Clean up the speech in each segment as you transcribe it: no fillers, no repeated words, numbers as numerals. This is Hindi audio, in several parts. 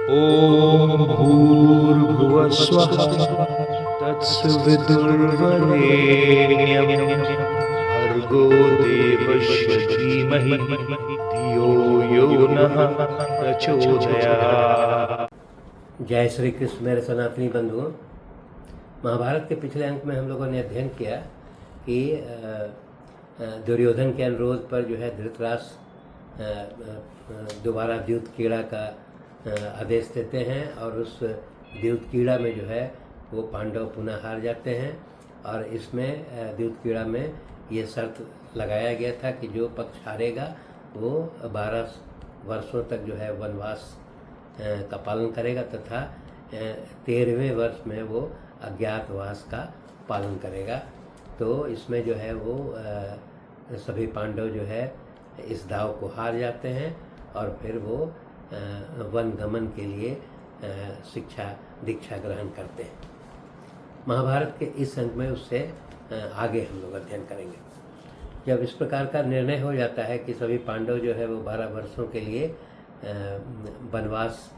ॐ भूर्भुवः स्वः तत्सवितुर्वरेण्यं भर्गो देवस्य धीमहि धियो यो नः प्रचोदयात्। जय श्री कृष्ण मेरे सनातनी बंधुओं। महाभारत के पिछले अंक में हम लोगों ने अध्ययन किया कि दुर्योधन के अनुरोध पर जो है धृतराष्ट्र दोबारा द्यूत कीड़ा का आदेश देते हैं और उस द्यूत कीड़ा में जो है वो पांडव पुनः हार जाते हैं। और इसमें द्यूत कीड़ा में ये शर्त लगाया गया था कि जो पक्ष हारेगा वो 12 वर्षों तक जो है वनवास का पालन करेगा तथा 13वें वर्ष में वो अज्ञातवास का पालन करेगा। तो इसमें जो है वो सभी पांडव जो है इस दाव को हार जाते हैं और फिर वो वन गमन के लिए दीक्षा ग्रहण करते हैं। महाभारत के इस अंक में उससे आगे हम लोग अध्ययन करेंगे। जब इस प्रकार का निर्णय हो जाता है कि सभी पांडव जो है वो 12 वर्षों के लिए वनवास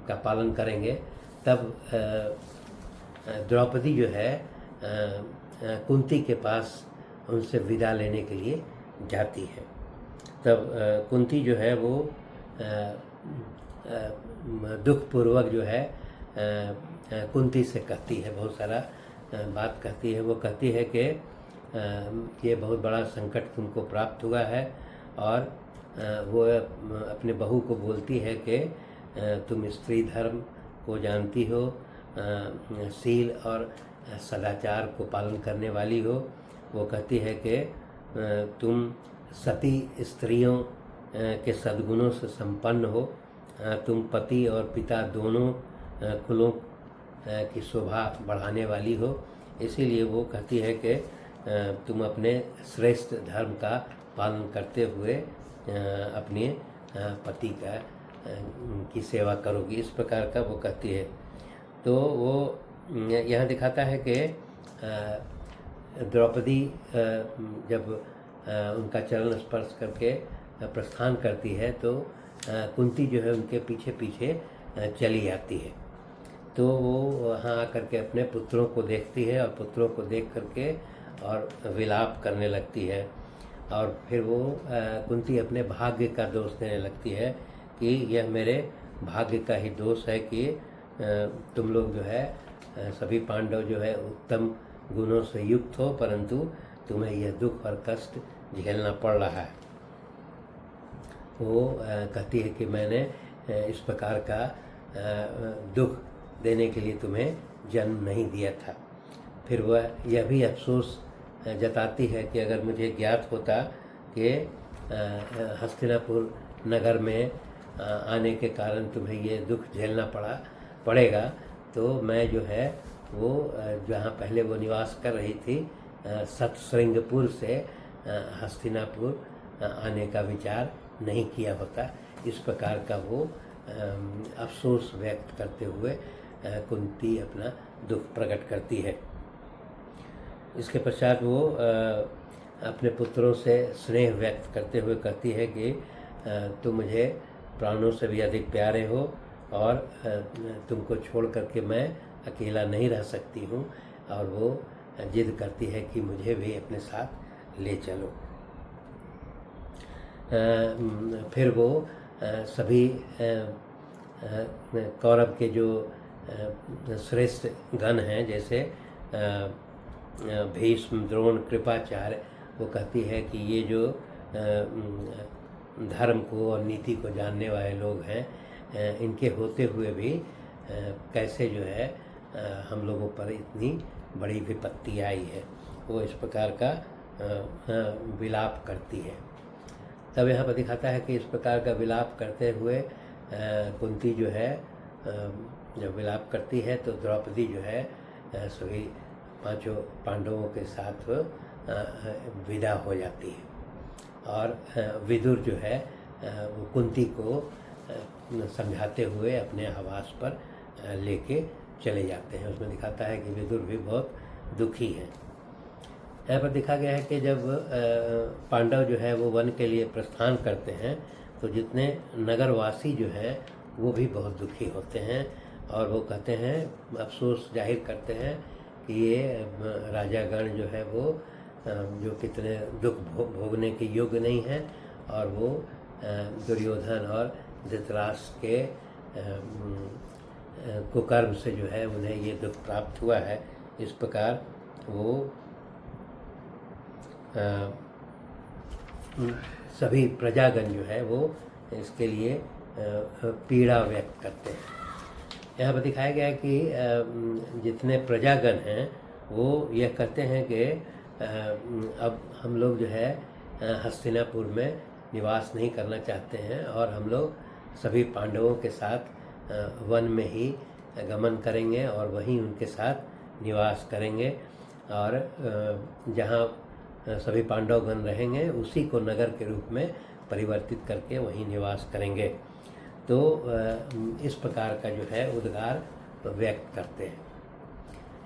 का पालन करेंगे, तब द्रौपदी जो है कुंती के पास उनसे विदा लेने के लिए जाती है। तब कुंती जो है वो दुखपूर्वक जो है कुंती से कहती है, बहुत सारा बात कहती है। वो कहती है कि ये बहुत बड़ा संकट तुमको प्राप्त हुआ है और वो अपने बहू को बोलती है कि तुम स्त्री धर्म को जानती हो, शील और सदाचार को पालन करने वाली हो। वो कहती है कि तुम सती स्त्रियों के सद्गुणों से संपन्न हो, तुम पति और पिता दोनों कुलों की शोभा बढ़ाने वाली हो। इसीलिए वो कहती है कि तुम अपने श्रेष्ठ धर्म का पालन करते हुए अपने पति की सेवा करोगी, इस प्रकार का वो कहती है। तो वो यहाँ दिखाता है कि द्रौपदी जब उनका चरण स्पर्श करके प्रस्थान करती है तो कुंती जो है उनके पीछे पीछे चली आती है। तो वो वहाँ आकर के अपने पुत्रों को देखती है और पुत्रों को देख करके और विलाप करने लगती है। और फिर वो कुंती अपने भाग्य का दोष देने लगती है कि यह मेरे भाग्य का ही दोष है कि तुम लोग जो है सभी पांडव जो है उत्तम गुणों से युक्त हो, परंतु तुम्हें यह दुख और कष्ट झेलना पड़ रहा है। वो कहती है कि मैंने इस प्रकार का दुख देने के लिए तुम्हें जन्म नहीं दिया था। फिर वह यह भी अफसोस जताती है कि अगर मुझे ज्ञात होता कि हस्तिनापुर नगर में आने के कारण तुम्हें ये दुख झेलना पड़ेगा तो मैं जो है वो जहाँ पहले वो निवास कर रही थी सतश्रृंगपुर से हस्तिनापुर आने का विचार नहीं किया होता। इस प्रकार का वो अफसोस व्यक्त करते हुए कुंती अपना दुख प्रकट करती है। इसके पश्चात वो अपने पुत्रों से स्नेह व्यक्त करते हुए कहती है कि तुम मुझे प्राणों से भी अधिक प्यारे हो और तुमको छोड़ करके मैं अकेला नहीं रह सकती हूँ। और वो जिद करती है कि मुझे भी अपने साथ ले चलो। फिर वो सभी कौरव के जो श्रेष्ठ गण हैं जैसे भीष्म, द्रोण, कृपाचार्य, वो कहती है कि ये जो धर्म को और नीति को जानने वाले लोग हैं, इनके होते हुए भी कैसे जो है हम लोगों पर इतनी बड़ी विपत्ति आई है। वो इस प्रकार का विलाप करती है। तब यहाँ पर दिखाता है कि इस प्रकार का विलाप करते हुए कुंती जो है जब विलाप करती है तो द्रौपदी जो है सभी 5 पांडवों के साथ विदा हो जाती है। और विदुर जो है वो कुंती को समझाते हुए अपने आवास पर लेके चले जाते हैं। उसमें दिखाता है कि विदुर भी बहुत दुखी हैं। यहाँ पर दिखा गया है कि जब पांडव जो है वो वन के लिए प्रस्थान करते हैं तो जितने नगरवासी जो है वो भी बहुत दुखी होते हैं और वो कहते हैं, अफसोस जाहिर करते हैं कि ये राजागण जो है वो जो कितने दुख भोगने के योग्य नहीं हैं और वो दुर्योधन और धृतराष्ट्र के कुकर्म से जो है उन्हें ये दुख प्राप्त हुआ है। इस प्रकार वो सभी प्रजागण जो है वो इसके लिए पीड़ा व्यक्त करते हैं। यहाँ पर दिखाया गया है कि जितने प्रजागण हैं वो यह कहते हैं कि अब हम लोग जो है हस्तिनापुर में निवास नहीं करना चाहते हैं और हम लोग सभी पांडवों के साथ वन में ही गमन करेंगे और वहीं उनके साथ निवास करेंगे और जहाँ सभी पांडवगण रहेंगे उसी को नगर के रूप में परिवर्तित करके वहीं निवास करेंगे। तो इस प्रकार का जो है उद्गार व्यक्त करते हैं।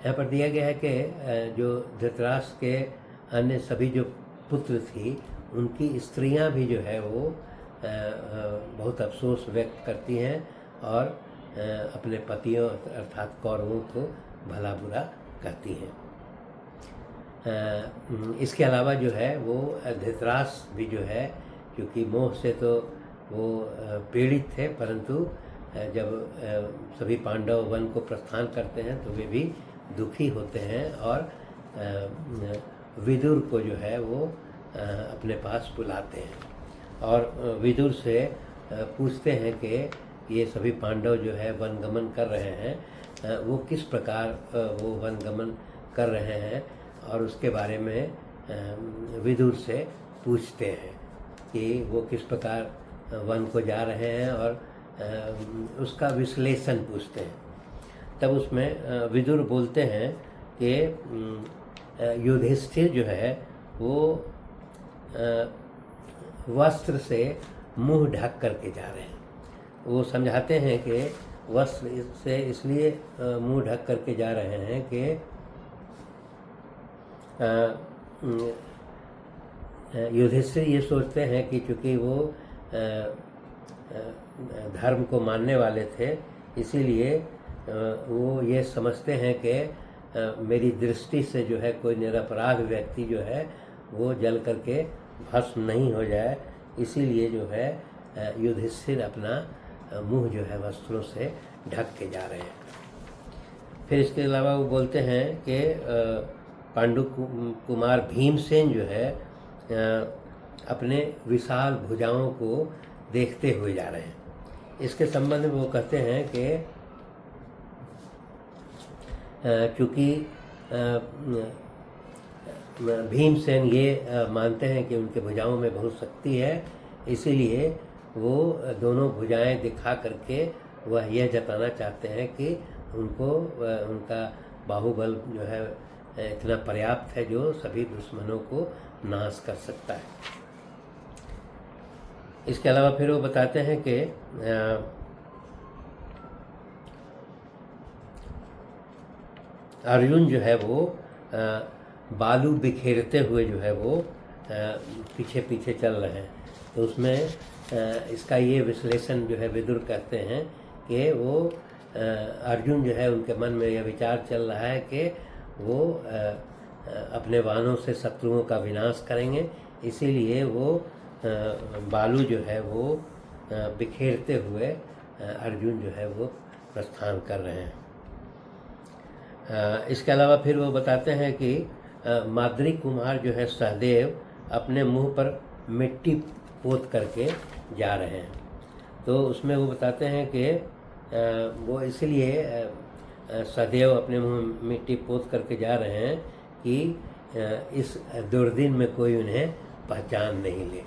यहाँ पर दिया गया है कि जो धृतराष्ट्र के अन्य सभी जो पुत्र थी उनकी स्त्रियां भी जो है वो बहुत अफसोस व्यक्त करती हैं और अपने पतियों अर्थात कौरवों को भला बुरा कहती हैं। इसके अलावा जो है वो धृतराष्ट्र भी जो है क्योंकि मोह से तो वो पीड़ित थे, परंतु जब सभी पांडव वन को प्रस्थान करते हैं तो वे भी दुखी होते हैं और विदुर को जो है वो अपने पास बुलाते हैं और विदुर से पूछते हैं कि ये सभी पांडव जो है वनगमन कर रहे हैं वो किस प्रकार वो वनगमन कर रहे हैं और उसके बारे में विदुर से पूछते हैं कि वो किस प्रकार वन को जा रहे हैं और उसका विश्लेषण पूछते हैं। तब उसमें विदुर बोलते हैं कि युधिष्ठिर जो है वो वस्त्र से मुंह ढक करके जा रहे हैं। वो समझाते हैं कि वस्त्र से इसलिए मुंह ढक करके जा रहे हैं कि युधिष्ठिर ये सोचते हैं कि चूँकि वो धर्म को मानने वाले थे इसीलिए वो ये समझते हैं कि मेरी दृष्टि से जो है कोई निरपराध व्यक्ति जो है वो जल करके भस्म नहीं हो जाए, इसीलिए जो है युधिष्ठिर अपना मुंह जो है वस्त्रों से ढक के जा रहे हैं। फिर इसके अलावा वो बोलते हैं कि पांडु कुमार भीमसेन जो है अपने विशाल भुजाओं को देखते हुए जा रहे हैं। इसके संबंध में वो कहते हैं कि चूँकि भीमसेन ये मानते हैं कि उनके भुजाओं में बहुत शक्ति है, इसीलिए वो दोनों भुजाएं दिखा करके वह यह जताना चाहते हैं कि उनको उनका बाहुबल जो है इतना पर्याप्त है जो सभी दुश्मनों को नाश कर सकता है। इसके अलावा फिर वो बताते हैं कि अर्जुन जो है वो बालू बिखेरते हुए जो है वो पीछे पीछे चल रहे हैं। तो उसमें इसका ये विश्लेषण जो है विदुर कहते हैं कि वो अर्जुन जो है उनके मन में यह विचार चल रहा है कि वो अपने वाहनों से शत्रुओं का विनाश करेंगे, इसीलिए वो बालू जो है वो बिखेरते हुए अर्जुन जो है वो प्रस्थान कर रहे हैं। इसके अलावा फिर वो बताते हैं कि माद्री कुमार जो है सहदेव अपने मुंह पर मिट्टी पोत करके जा रहे हैं। तो उसमें वो बताते हैं कि वो इसलिए सहदेव अपने मुंह मिट्टी पोत करके जा रहे हैं कि इस दुर्दिन में कोई उन्हें पहचान नहीं ले।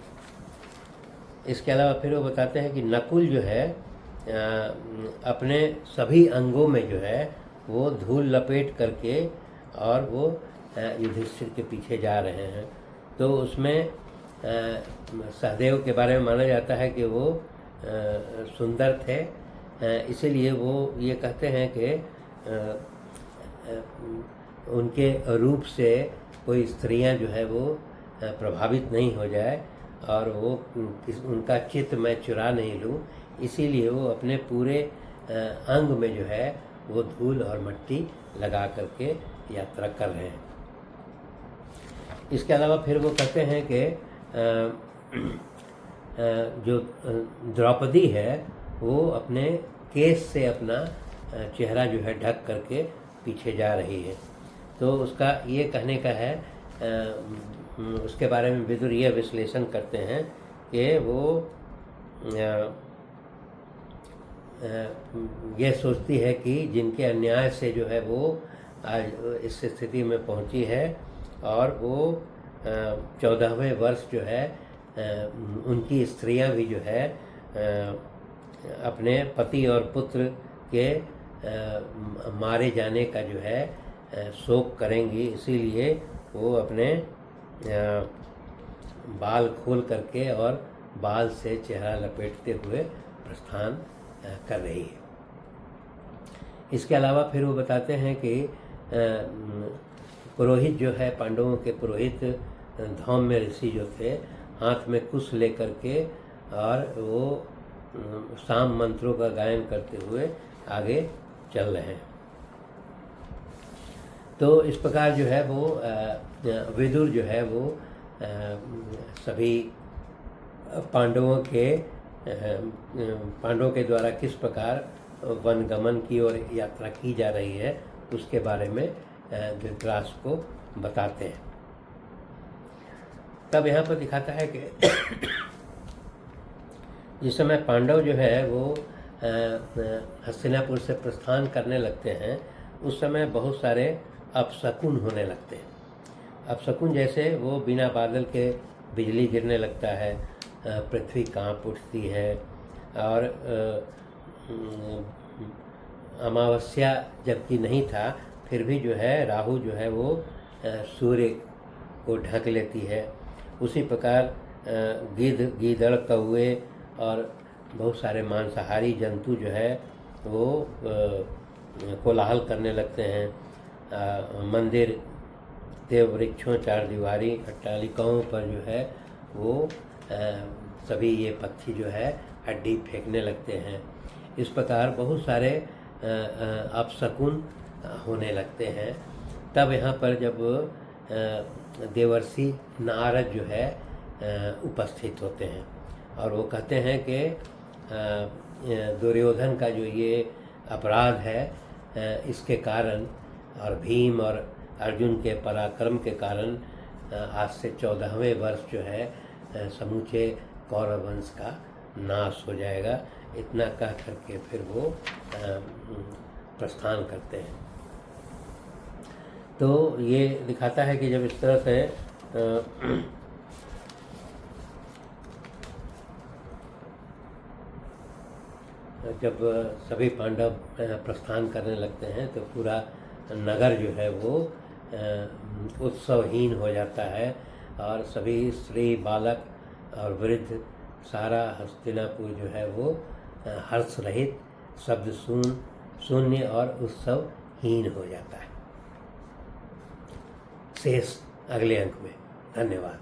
इसके अलावा फिर वो बताते हैं कि नकुल जो है अपने सभी अंगों में जो है वो धूल लपेट करके और वो युधिष्ठिर के पीछे जा रहे हैं। तो उसमें सहदेव के बारे में माना जाता है कि वो सुंदर थे, इसीलिए वो ये कहते हैं कि उनके रूप से कोई स्त्रियां जो है वो प्रभावित नहीं हो जाए और वो उनका चित्त मैं चुरा नहीं लूँ, इसीलिए वो अपने पूरे अंग में जो है वो धूल और मिट्टी लगा करके यात्रा कर रहे हैं। इसके अलावा फिर वो कहते हैं कि जो द्रौपदी है वो अपने केस से अपना चेहरा जो है ढक करके पीछे जा रही है। तो उसका ये कहने का है, उसके बारे में विदुर ये विश्लेषण करते हैं कि वो ये सोचती है कि जिनके अन्याय से जो है वो आज इस स्थिति में पहुंची है, और वो 14वें वर्ष जो है उनकी स्त्रियां भी जो है अपने पति और पुत्र के मारे जाने का जो है शोक करेंगी, इसीलिए वो अपने बाल खोल करके और बाल से चेहरा लपेटते हुए प्रस्थान कर रही है। इसके अलावा फिर वो बताते हैं कि पुरोहित जो है, पांडवों के पुरोहित धौम्य ऋषि जो थे, हाथ में कुश लेकर के और वो साम मंत्रों का गायन करते हुए आगे चल रहे हैं। तो इस प्रकार जो है वो विदुर जो है वो सभी पांडवों के द्वारा किस प्रकार वनगमन की ओर यात्रा की जा रही है उसके बारे में धृतराष्ट्र को बताते हैं। तब यहाँ पर दिखाता है कि जिस समय पांडव जो है वो हस्तिनापुर से प्रस्थान करने लगते हैं, उस समय बहुत सारे अपशकुन होने लगते हैं। अपशकुन जैसे वो बिना बादल के बिजली गिरने लगता है, पृथ्वी कांप उठती है, और अमावस्या जबकि नहीं था फिर भी जो है राहु जो है वो सूर्य को ढक लेती है। उसी प्रकार गीदड़, कौवे और बहुत सारे मांसाहारी जंतु जो है वो कोलाहल करने लगते हैं। मंदिर, देव वृक्षों, चार दीवारी, अट्टालिकाओं पर जो है वो सभी ये पक्षी जो है हड्डी फेंकने लगते हैं। इस प्रकार बहुत सारे अपशकुन होने लगते हैं। तब यहाँ पर जब देवर्षि नारद जो है उपस्थित होते हैं और वो कहते हैं कि दुर्योधन का जो ये अपराध है, इसके कारण और भीम और अर्जुन के पराक्रम के कारण आज से 14वें वर्ष जो है समूचे कौरव वंश का नाश हो जाएगा। इतना कह करके फिर वो प्रस्थान करते हैं। तो ये दिखाता है कि जब इस तरह से जब सभी पांडव प्रस्थान करने लगते हैं तो पूरा नगर जो है वो उत्सवहीन हो जाता है, और सभी स्त्री, बालक और वृद्ध, सारा हस्तिनापुर जो है वो हर्ष रहित, शब्द शून्य और उत्सवहीन हो जाता है। शेष अगले अंक में। धन्यवाद।